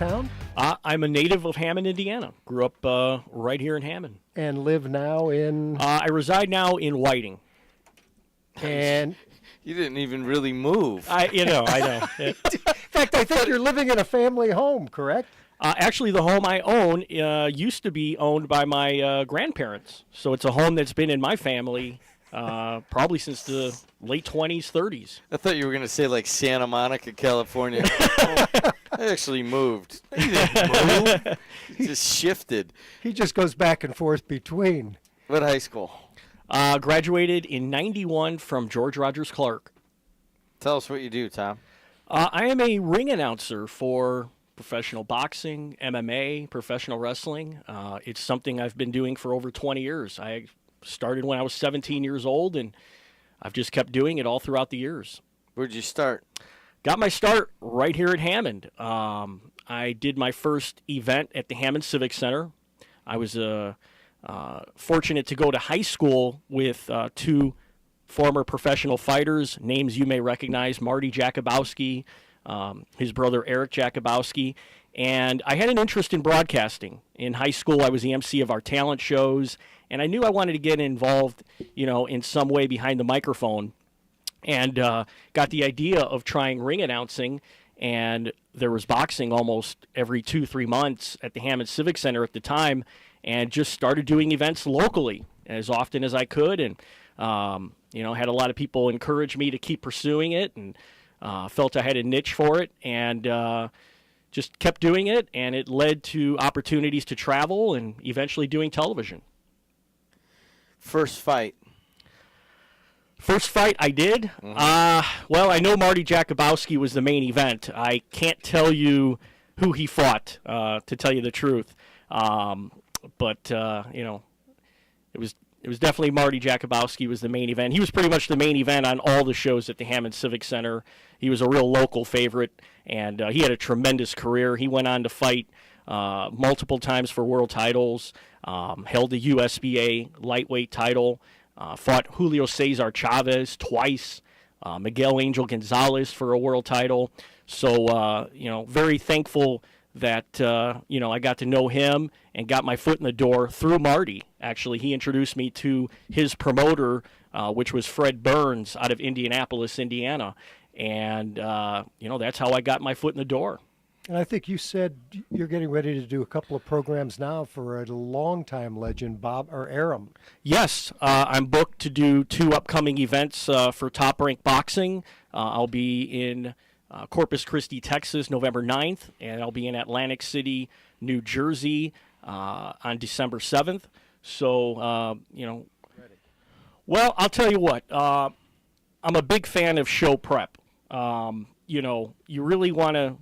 town? I'm a native of Hammond, Indiana. Grew up right here in Hammond. And live now in? I reside now in Whiting. And you didn't even really move. I know. In fact, I think you're living in a family home, correct? Actually, the home I own used to be owned by my grandparents. So it's a home that's been in my family probably since the late 20s, 30s. I thought you were going to say like Santa Monica, California. I actually moved. He didn't move. He just shifted. He just goes back and forth between. What high school? Graduated in 91 from George Rogers Clark. Tell us what you do, Tom. I am a ring announcer for professional boxing, MMA, professional wrestling. It's something I've been doing for over 20 years. I started when I was 17 years old, and I've just kept doing it all throughout the years. Where'd you start? Got my start right here at Hammond. I did my first event at the Hammond Civic Center. I was fortunate to go to high school with two former professional fighters, names you may recognize, Marty Jakubowski, his brother Eric Jakubowski. And I had an interest in broadcasting. In high school, I was the MC of our talent shows, and I knew I wanted to get involved, in some way behind the microphone. And got the idea of trying ring announcing, and there was boxing almost every 2-3 months at the Hammond Civic Center at the time, and just started doing events locally as often as I could, and had a lot of people encourage me to keep pursuing it, and felt I had a niche for it, and just kept doing it, and it led to opportunities to travel and eventually doing television. First fight I did? Well, I know Marty Jakubowski was the main event. I can't tell you who he fought, to tell you the truth. But it was definitely Marty Jakubowski was the main event. He was pretty much the main event on all the shows at the Hammond Civic Center. He was a real local favorite, and he had a tremendous career. He went on to fight multiple times for world titles, held the USBA lightweight title, fought Julio Cesar Chavez twice, Miguel Angel Gonzalez for a world title. So, very thankful that, I got to know him and got my foot in the door through Marty. Actually, he introduced me to his promoter, which was Fred Burns out of Indianapolis, Indiana. And, that's how I got my foot in the door. And I think you said you're getting ready to do a couple of programs now for a longtime legend, Aram. Yes, I'm booked to do 2 upcoming events for Top Rank Boxing. I'll be in Corpus Christi, Texas, November 9th, and I'll be in Atlantic City, New Jersey on December 7th. So, well, I'll tell you what, I'm a big fan of show prep. You really want to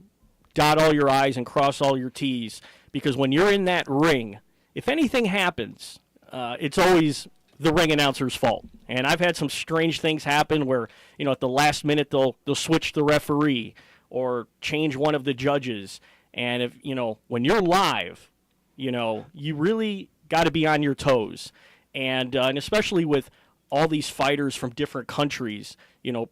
dot all your I's and cross all your T's, because when you're in that ring, if anything happens, it's always the ring announcer's fault. And I've had some strange things happen where, at the last minute they'll switch the referee or change one of the judges. And if, when you're live, you really got to be on your toes. And especially with all these fighters from different countries,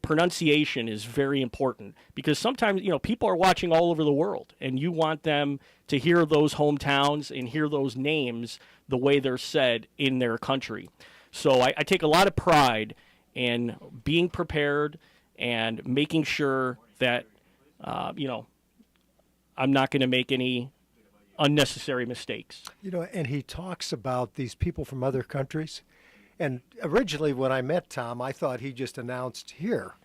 pronunciation is very important, because sometimes, people are watching all over the world, and you want them to hear those hometowns and hear those names the way they're said in their country. So I take a lot of pride in being prepared and making sure that, I'm not going to make any unnecessary mistakes. And he talks about these people from other countries. And originally when I met Tom, I thought he just announced here.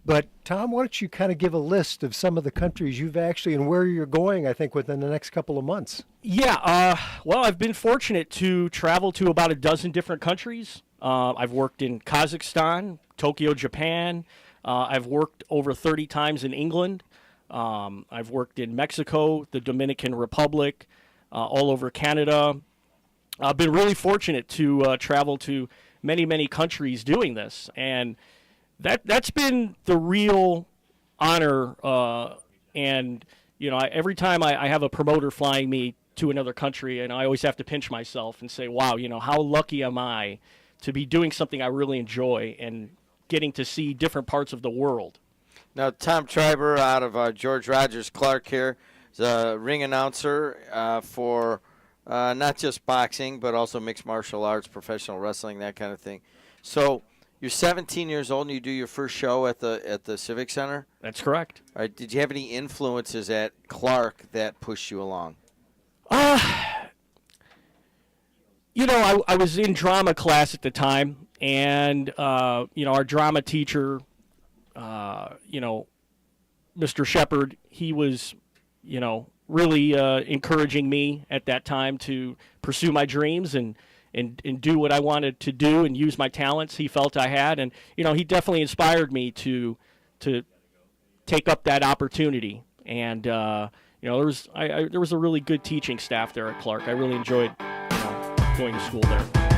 But Tom, why don't you kind of give a list of some of the countries you've actually, and where you're going, I think, within the next couple of months. Yeah, well, I've been fortunate to travel to about a dozen different countries. I've worked in Kazakhstan, Tokyo, Japan. I've worked over 30 times in England. I've worked in Mexico, the Dominican Republic, all over Canada. I've been really fortunate to travel to many, many countries doing this, and that's been the real honor. And every time I have a promoter flying me to another country, and I always have to pinch myself and say, wow, how lucky am I to be doing something I really enjoy and getting to see different parts of the world. Now, Tom Treiber out of George Rogers Clark here. a ring announcer for not just boxing, but also mixed martial arts, professional wrestling, that kind of thing. So you're 17 years old and you do your first show at the Civic Center? That's correct. All right. Did you have any influences at Clark that pushed you along? You know, I was in drama class at the time, and, you know, our drama teacher, you know, Mr. Shepard, he was, you know, really encouraging me at that time to pursue my dreams and do what I wanted to do and use my talents he felt I had. And, you know, he definitely inspired me to take up that opportunity. And, you know, there was a really good teaching staff there at Clark. I really enjoyed going to school there.